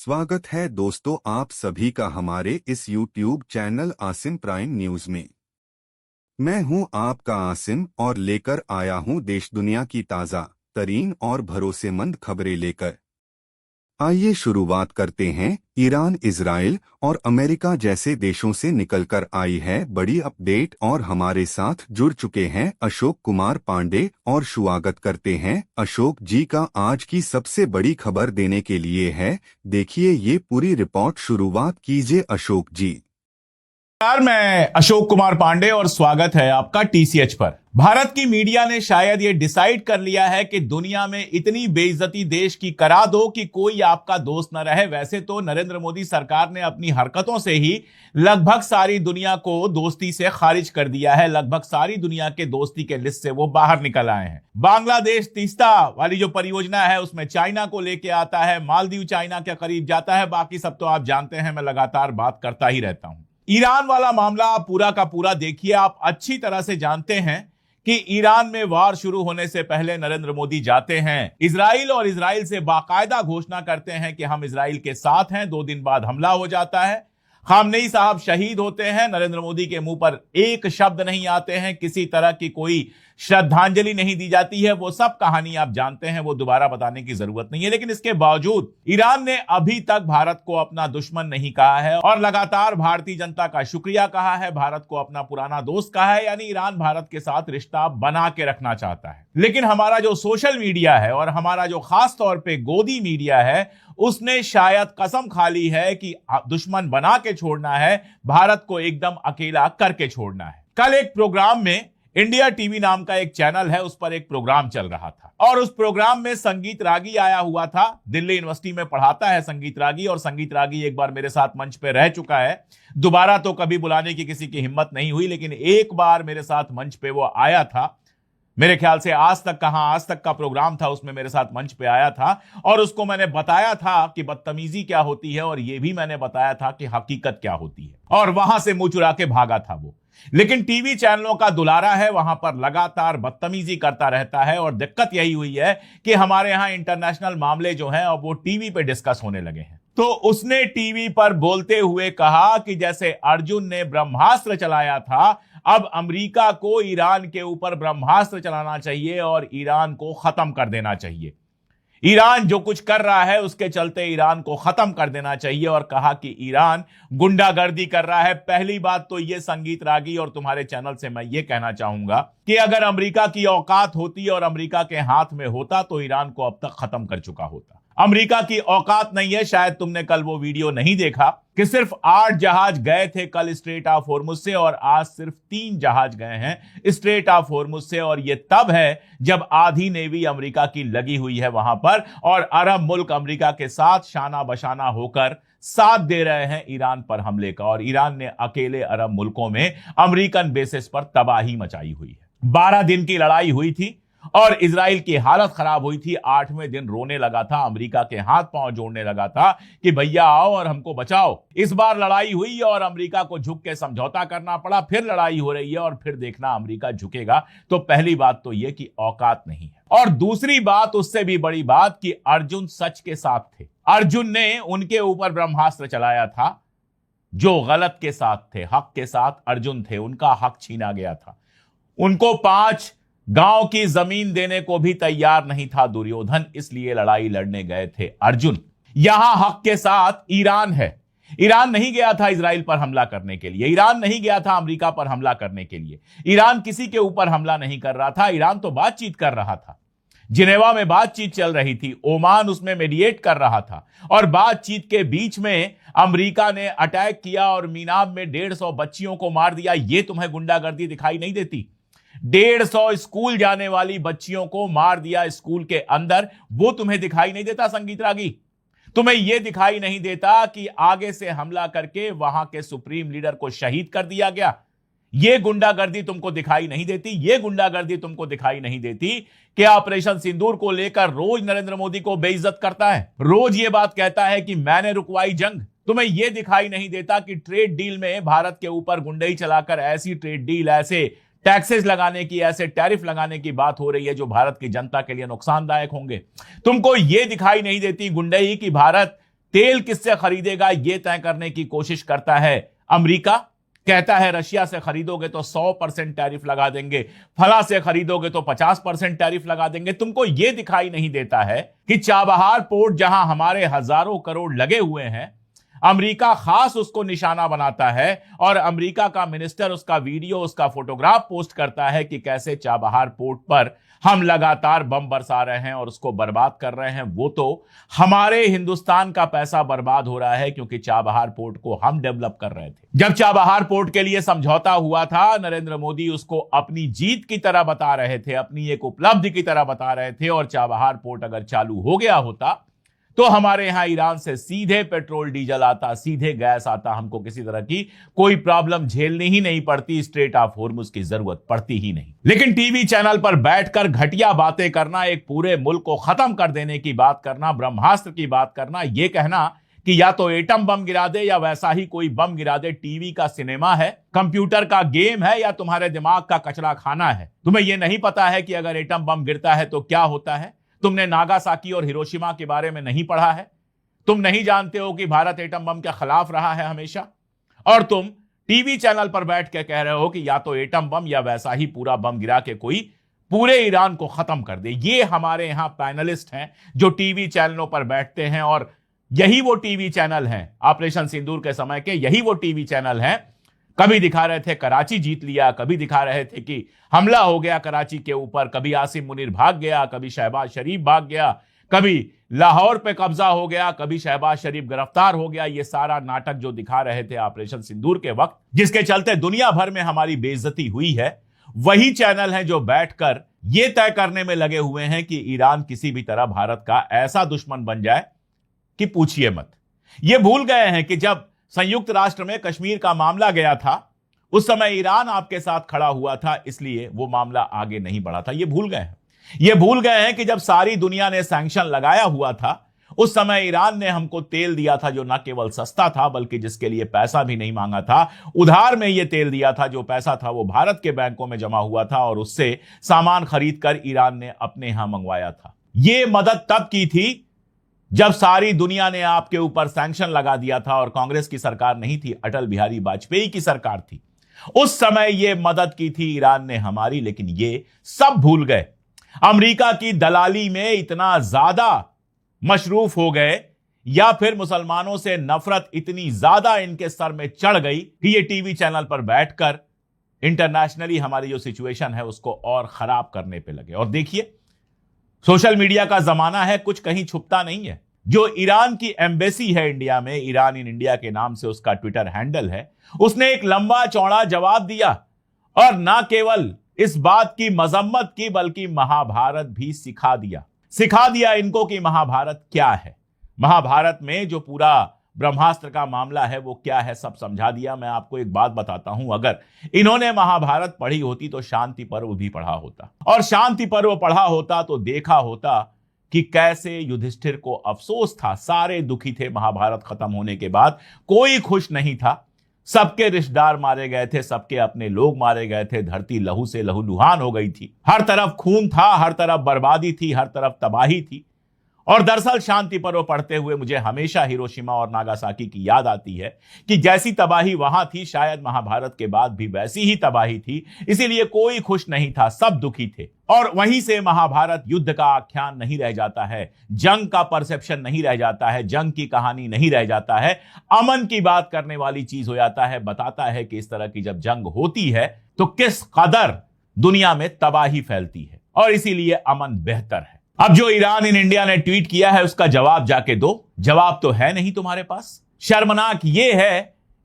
स्वागत है दोस्तों आप सभी का हमारे इस YouTube channel Asim prime news में। मैं हूं आपका आसिम और लेकर आया हूं देश दुनिया की ताज़ा तरीन और भरोसेमंद खबरें लेकर। आइए शुरुआत करते हैं। ईरान, इजराइल और अमेरिका जैसे देशों से निकलकर आई है बड़ी अपडेट और हमारे साथ जुड़ चुके हैं अशोक कुमार पांडे और स्वागत करते हैं अशोक जी का आज की सबसे बड़ी खबर देने के लिए है। देखिए ये पूरी रिपोर्ट, शुरुआत कीजिए अशोक जी। नमस्कार, मैं अशोक कुमार पांडे और स्वागत है आपका टीसीएच पर। भारत की मीडिया ने शायद ये डिसाइड कर लिया है कि दुनिया में इतनी बेइज्जती देश की करा दो कि कोई आपका दोस्त न रहे। वैसे तो नरेंद्र मोदी सरकार ने अपनी हरकतों से ही लगभग सारी दुनिया को दोस्ती से खारिज कर दिया है। लगभग सारी दुनिया के दोस्ती के लिस्ट से वो बाहर निकल आए हैं। बांग्लादेश तीस्ता वाली जो परियोजना है उसमें चाइना को लेके आता है, मालदीव चाइना के करीब जाता है, बाकी सब तो आप जानते हैं, मैं लगातार बात करता ही रहता हूं। ईरान वाला मामला आप पूरा का पूरा देखिए। आप अच्छी तरह से जानते हैं कि ईरान में वार शुरू होने से पहले नरेंद्र मोदी जाते हैं इजराइल और इजराइल से बाकायदा घोषणा करते हैं कि हम इजराइल के साथ हैं। 2 दिन बाद हमला हो जाता है, खामनेई साहब शहीद होते हैं। नरेंद्र मोदी के मुंह पर एक शब्द नहीं आते हैं, किसी तरह की कोई श्रद्धांजलि नहीं दी जाती है। वो सब कहानी आप जानते हैं, वो दोबारा बताने की जरूरत नहीं है। लेकिन इसके बावजूद ईरान ने अभी तक भारत को अपना दुश्मन नहीं कहा है और लगातार भारतीय जनता का शुक्रिया कहा है, भारत को अपना पुराना दोस्त कहा है। यानी ईरान भारत के साथ रिश्ता बना के रखना चाहता है। लेकिन हमारा जो सोशल मीडिया है और हमारा जो खास तौर पे गोदी मीडिया है, उसने शायद कसम खा ली है कि दुश्मन बना के छोड़ना है, भारत को एकदम अकेला करके छोड़ना है। कल एक प्रोग्राम में, इंडिया टीवी नाम का एक चैनल है, उस पर एक प्रोग्राम चल रहा था और उस प्रोग्राम में संगीत रागी आया हुआ था। दिल्ली यूनिवर्सिटी में पढ़ाता है संगीत रागी और संगीत रागी एक बार मेरे साथ मंच पे रह चुका है। दोबारा तो कभी बुलाने की किसी की हिम्मत नहीं हुई, लेकिन एक बार मेरे साथ मंच पे वो आया था। मेरे ख्याल से आज तक का प्रोग्राम था, उसमें मेरे साथ मंच पे आया था और उसको मैंने बताया था कि बदतमीजी क्या होती है और यह भी मैंने बताया था कि हकीकत क्या होती है, और वहां से मुंह चुरा के भागा था वो। लेकिन टीवी चैनलों का दुलारा है, वहां पर लगातार बदतमीजी करता रहता है और दिक्कत यही हुई है कि हमारे यहां इंटरनेशनल मामले जो हैं अब वो टीवी पे डिस्कस होने लगे हैं। तो उसने टीवी पर बोलते हुए कहा कि जैसे अर्जुन ने ब्रह्मास्त्र चलाया था, अब अमेरिका को ईरान के ऊपर ब्रह्मास्त्र चलाना चाहिए और ईरान को खत्म कर देना चाहिए। ईरान जो कुछ कर रहा है उसके चलते ईरान को खत्म कर देना चाहिए और कहा कि ईरान गुंडागर्दी कर रहा है। पहली बात तो ये संगीत रागी और तुम्हारे चैनल से मैं ये कहना चाहूंगा कि अगर अमेरिका की औकात होती और अमेरिका के हाथ में होता तो ईरान को अब तक खत्म कर चुका होता। अमेरिका की औकात नहीं है। शायद तुमने कल वो वीडियो नहीं देखा कि सिर्फ 8 जहाज गए थे कल स्ट्रेट ऑफ हॉर्मुज से और आज सिर्फ 3 जहाज गए हैं स्ट्रेट ऑफ हॉर्मुज से, और ये तब है जब आधी नेवी अमेरिका की लगी हुई है वहां पर और अरब मुल्क अमेरिका के साथ शाना बशाना होकर साथ दे रहे हैं ईरान पर हमले का। और ईरान ने अकेले अरब मुल्कों में अमेरिकन बेसिस पर तबाही मचाई हुई है। 12 दिन की लड़ाई हुई थी और इजराइल की हालत खराब हुई थी। 8वें दिन रोने लगा था, अमेरिका के हाथ पांव जोड़ने लगा था कि भैया आओ और हमको बचाओ। इस बार लड़ाई हुई और अमेरिका को झुक के समझौता करना पड़ा। फिर लड़ाई हो रही है और फिर देखना अमेरिका झुकेगा। तो पहली बात तो यह कि औकात नहीं है, और दूसरी बात, उससे भी बड़ी बात, कि अर्जुन सच के साथ थे। अर्जुन ने उनके ऊपर ब्रह्मास्त्र चलाया था जो गलत के साथ थे। हक के साथ अर्जुन थे, उनका हक छीना गया था। उनको 5 गांव की जमीन देने को भी तैयार नहीं था दुर्योधन, इसलिए लड़ाई लड़ने गए थे अर्जुन। यहां हक के साथ ईरान है। ईरान नहीं गया था इजराइल पर हमला करने के लिए, ईरान नहीं गया था अमेरिका पर हमला करने के लिए, ईरान किसी के ऊपर हमला नहीं कर रहा था। ईरान तो बातचीत कर रहा था, जिनेवा में बातचीत चल रही थी, ओमान उसमें मीडिएट कर रहा था और बातचीत के बीच में अमेरिका ने अटैक किया और मीनाब में 150 बच्चियों को मार दिया। यह तुम्हें गुंडागर्दी दिखाई नहीं देती? 150 स्कूल जाने वाली बच्चियों को मार दिया स्कूल के अंदर, वो तुम्हें दिखाई नहीं देता संगीत रागी? तुम्हें यह दिखाई नहीं देता कि आगे से हमला करके वहां के सुप्रीम लीडर को शहीद कर दिया गया? यह गुंडागर्दी तुमको दिखाई नहीं देती? यह गुंडागर्दी तुमको दिखाई नहीं देती कि ऑपरेशन सिंदूर को लेकर रोज नरेंद्र मोदी को बेइज्जत करता है, रोज यह बात कहता है कि मैंने रुकवाई जंग? तुम्हें यह दिखाई नहीं देता कि ट्रेड डील में भारत के ऊपर गुंडई चलाकर ऐसी ट्रेड डील, ऐसे टैक्सेस लगाने की, ऐसे टैरिफ लगाने की बात हो रही है जो भारत की जनता के लिए नुकसानदायक होंगे? तुमको यह दिखाई नहीं देती गुंडई कि भारत तेल किससे खरीदेगा यह तय करने की कोशिश करता है अमेरिका। कहता है रशिया से खरीदोगे तो 100% टैरिफ लगा देंगे, फला से खरीदोगे तो 50% टैरिफ लगा देंगे। तुमको यह दिखाई नहीं देता है कि चाबहार पोर्ट जहां हमारे हजारों करोड़ लगे हुए हैं, अमेरिका खास उसको निशाना बनाता है और अमेरिका का मिनिस्टर उसका वीडियो, उसका फोटोग्राफ पोस्ट करता है कि कैसे चाबहार पोर्ट पर हम लगातार बम बरसा रहे हैं और उसको बर्बाद कर रहे हैं। वो तो हमारे हिंदुस्तान का पैसा बर्बाद हो रहा है क्योंकि चाबहार पोर्ट को हम डेवलप कर रहे थे। जब चाबहार पोर्ट के लिए समझौता हुआ था, नरेंद्र मोदी उसको अपनी जीत की तरह बता रहे थे, अपनी एक उपलब्धि की तरह बता रहे थे। और चाबहार पोर्ट अगर चालू हो गया होता तो हमारे यहां ईरान से सीधे पेट्रोल डीजल आता, सीधे गैस आता, हमको किसी तरह की कोई प्रॉब्लम झेलनी ही नहीं पड़ती, स्ट्रेट ऑफ होर्मुज की जरूरत पड़ती ही नहीं। लेकिन टीवी चैनल पर बैठकर घटिया बातें करना, एक पूरे मुल्क को खत्म कर देने की बात करना, ब्रह्मास्त्र की बात करना, यह कहना कि या तो एटम बम गिरा दे या वैसा ही कोई बम गिरा दे, टीवी का सिनेमा है, कंप्यूटर का गेम है या तुम्हारे दिमाग का कचरा खाना है। तुम्हें यह नहीं पता है कि अगर एटम बम गिरता है तो क्या होता है? तुमने नागासाकी और हिरोशिमा के बारे में नहीं पढ़ा है? तुम नहीं जानते हो कि भारत एटम बम के खिलाफ रहा है हमेशा? और तुम टीवी चैनल पर बैठ के कह रहे हो कि या तो एटम बम या वैसा ही पूरा बम गिरा के कोई पूरे ईरान को खत्म कर दे। ये हमारे यहां पैनलिस्ट हैं जो टीवी चैनलों पर बैठते हैं और यही वो टीवी चैनल हैं, ऑपरेशन सिंदूर के समय के यही वो टीवी चैनल हैं। कभी दिखा रहे थे कराची जीत लिया, कभी दिखा रहे थे कि हमला हो गया कराची के ऊपर, कभी आसिम मुनीर भाग गया, कभी शहबाज शरीफ भाग गया, कभी लाहौर पे कब्जा हो गया, कभी शहबाज शरीफ गिरफ्तार हो गया। ये सारा नाटक जो दिखा रहे थे ऑपरेशन सिंदूर के वक्त, जिसके चलते दुनिया भर में हमारी बेइज्जती हुई है, वही चैनल हैं जो बैठकर यह तय करने में लगे हुए हैं कि ईरान किसी भी तरह भारत का ऐसा दुश्मन बन जाए कि पूछिए मत। ये भूल गए हैं कि जब संयुक्त राष्ट्र में कश्मीर का मामला गया था, उस समय ईरान आपके साथ खड़ा हुआ था, इसलिए वो मामला आगे नहीं बढ़ा था। ये भूल गए हैं। ये भूल गए हैं कि जब सारी दुनिया ने सैंक्शन लगाया हुआ था, उस समय ईरान ने हमको तेल दिया था जो न केवल सस्ता था बल्कि जिसके लिए पैसा भी नहीं मांगा था। उधार में यह तेल दिया था, जो पैसा था वो भारत के बैंकों में जमा हुआ था और उससे सामान खरीदकर ईरान ने अपने यहां मंगवाया था। यह मदद तब की थी जब सारी दुनिया ने आपके ऊपर सैंक्शन लगा दिया था और कांग्रेस की सरकार नहीं थी, अटल बिहारी वाजपेयी की सरकार थी। उस समय यह मदद की थी ईरान ने हमारी, लेकिन ये सब भूल गए। अमेरिका की दलाली में इतना ज्यादा मशरूफ हो गए या फिर मुसलमानों से नफरत इतनी ज्यादा इनके सर में चढ़ गई कि ये टीवी चैनल पर बैठकर इंटरनेशनली हमारी जो सिचुएशन है उसको और खराब करने पे लगे। और देखिए, सोशल मीडिया का जमाना है, कुछ कहीं छुपता नहीं है। जो ईरान की एम्बेसी है इंडिया में, ईरान इन इंडिया के नाम से उसका ट्विटर हैंडल है, उसने एक लंबा चौड़ा जवाब दिया और ना केवल इस बात की मजम्मत की बल्कि महाभारत भी सिखा दिया इनको कि महाभारत क्या है। महाभारत में जो पूरा ब्रह्मास्त्र का मामला है वो क्या है, सब समझा दिया। मैं आपको एक बात बताता हूं, अगर इन्होंने महाभारत पढ़ी होती तो शांति पर्व भी पढ़ा होता, और शांति पर्व पढ़ा होता तो देखा होता कि कैसे युधिष्ठिर को अफसोस था। सारे दुखी थे महाभारत खत्म होने के बाद, कोई खुश नहीं था। सबके रिश्तेदार मारे गए थे, सबके अपने लोग मारे गए थे, धरती लहू से लहूलुहान हो गई थी, हर तरफ खून था, हर तरफ बर्बादी थी, हर तरफ तबाही थी। और दरअसल शांति पर्व पढ़ते हुए मुझे हमेशा हिरोशिमा और नागासाकी की याद आती है कि जैसी तबाही वहां थी शायद महाभारत के बाद भी वैसी ही तबाही थी। इसीलिए कोई खुश नहीं था, सब दुखी थे। और वहीं से महाभारत युद्ध का आख्यान नहीं रह जाता है, जंग का परसेप्शन नहीं रह जाता है, जंग की कहानी नहीं रह जाता है, अमन की बात करने वाली चीज हो जाता है। बताता है कि इस तरह की जब जंग होती है तो किस कदर दुनिया में तबाही फैलती है, और इसीलिए अमन बेहतर है। अब जो ईरान इन इंडिया ने ट्वीट किया है उसका जवाब जाके दो। जवाब तो है नहीं तुम्हारे पास। शर्मनाक यह है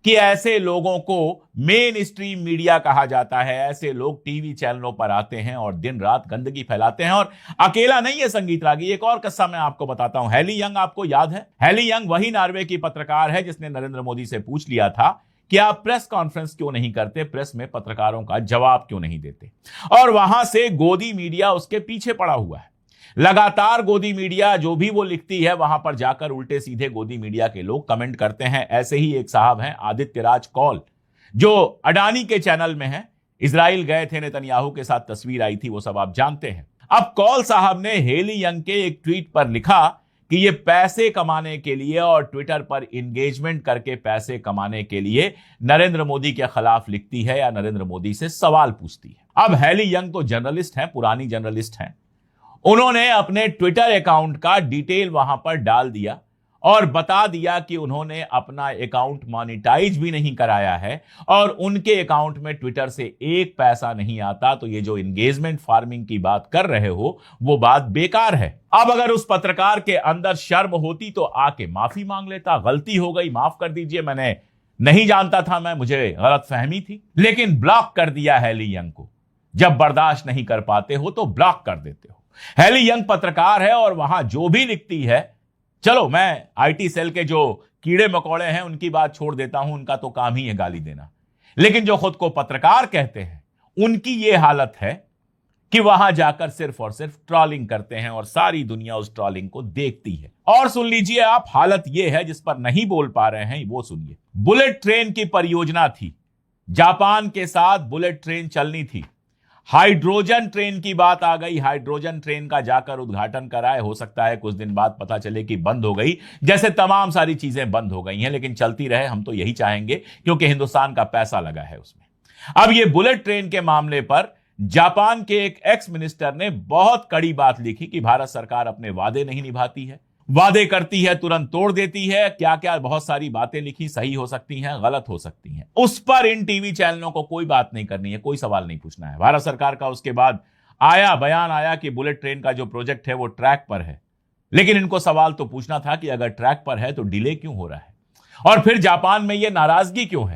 कि ऐसे लोगों को मेन स्ट्रीम मीडिया कहा जाता है। ऐसे लोग टीवी चैनलों पर आते हैं और दिन रात गंदगी फैलाते हैं। और अकेला नहीं है संगीत रागी, एक और किस्सा मैं आपको बताता हूं। हेली यंग आपको याद है? हेली यंग वही नॉर्वे की पत्रकार है जिसने नरेंद्र मोदी से पूछ लिया था कि आप प्रेस कॉन्फ्रेंस क्यों नहीं करते, प्रेस में पत्रकारों का जवाब क्यों नहीं देते। और वहां से गोदी मीडिया उसके पीछे पड़ा हुआ है। लगातार गोदी मीडिया जो भी वो लिखती है वहां पर जाकर उल्टे सीधे गोदी मीडिया के लोग कमेंट करते हैं। ऐसे ही एक साहब हैं आदित्य राज कौल, जो अडानी के चैनल में हैं। इजराइल गए थे, नेतन्याहू के साथ तस्वीर आई थी, वो सब आप जानते हैं। अब कौल साहब ने हेली यंग के एक ट्वीट पर लिखा कि ये पैसे कमाने के लिए और ट्विटर पर इंगेजमेंट करके पैसे कमाने के लिए नरेंद्र मोदी के खिलाफ लिखती है या नरेंद्र मोदी से सवाल पूछती है। अब हेली यंग तो जर्नलिस्ट हैं, पुरानी जर्नलिस्ट हैं। उन्होंने अपने ट्विटर अकाउंट का डिटेल वहां पर डाल दिया और बता दिया कि उन्होंने अपना अकाउंट मॉनिटाइज भी नहीं कराया है और उनके अकाउंट में ट्विटर से एक पैसा नहीं आता। तो ये जो एंगेजमेंट फार्मिंग की बात कर रहे हो वो बात बेकार है। अब अगर उस पत्रकार के अंदर शर्म होती तो आके माफी मांग लेता, गलती हो गई, माफ कर दीजिए, मैंने नहीं जानता था, मुझे गलतफहमी थी। लेकिन ब्लॉक कर दिया हेली यंग को। जब बर्दाश्त नहीं कर पाते हो तो ब्लॉक कर देते हो। हेली यंग पत्रकार है और वहां जो भी लिखती है, चलो मैं आईटी सेल के जो कीड़े मकोड़े हैं उनकी बात छोड़ देता हूं, उनका तो काम ही है गाली देना, लेकिन जो खुद को पत्रकार कहते हैं उनकी यह हालत है कि वहां जाकर सिर्फ और सिर्फ ट्रोलिंग करते हैं और सारी दुनिया उस ट्रोलिंग को देखती है। और सुन लीजिए आप, हालत यह है जिस पर नहीं बोल पा रहे हैं वो सुनिए। बुलेट ट्रेन की परियोजना थी, जापान के साथ बुलेट ट्रेन चलनी थी। हाइड्रोजन ट्रेन की बात आ गई, हाइड्रोजन ट्रेन का जाकर उद्घाटन कराए, हो सकता है कुछ दिन बाद पता चले कि बंद हो गई, जैसे तमाम सारी चीजें बंद हो गई हैं, लेकिन चलती रहे, हम तो यही चाहेंगे क्योंकि हिंदुस्तान का पैसा लगा है उसमें। अब ये बुलेट ट्रेन के मामले पर जापान के एक एक्स मिनिस्टर ने बहुत कड़ी बात लिखी कि भारत सरकार अपने वादे नहीं निभाती है, वादे करती है तुरंत तोड़ देती है, क्या क्या बहुत सारी बातें लिखी, सही हो सकती हैं, गलत हो सकती हैं। उस पर इन टीवी चैनलों को कोई बात नहीं करनी है, कोई सवाल नहीं पूछना है। भारत सरकार का उसके बाद बयान आया कि बुलेट ट्रेन का जो प्रोजेक्ट है वो ट्रैक पर है, लेकिन इनको सवाल तो पूछना था कि अगर ट्रैक पर है तो डिले क्यों हो रहा है और फिर जापान में यह नाराजगी क्यों है।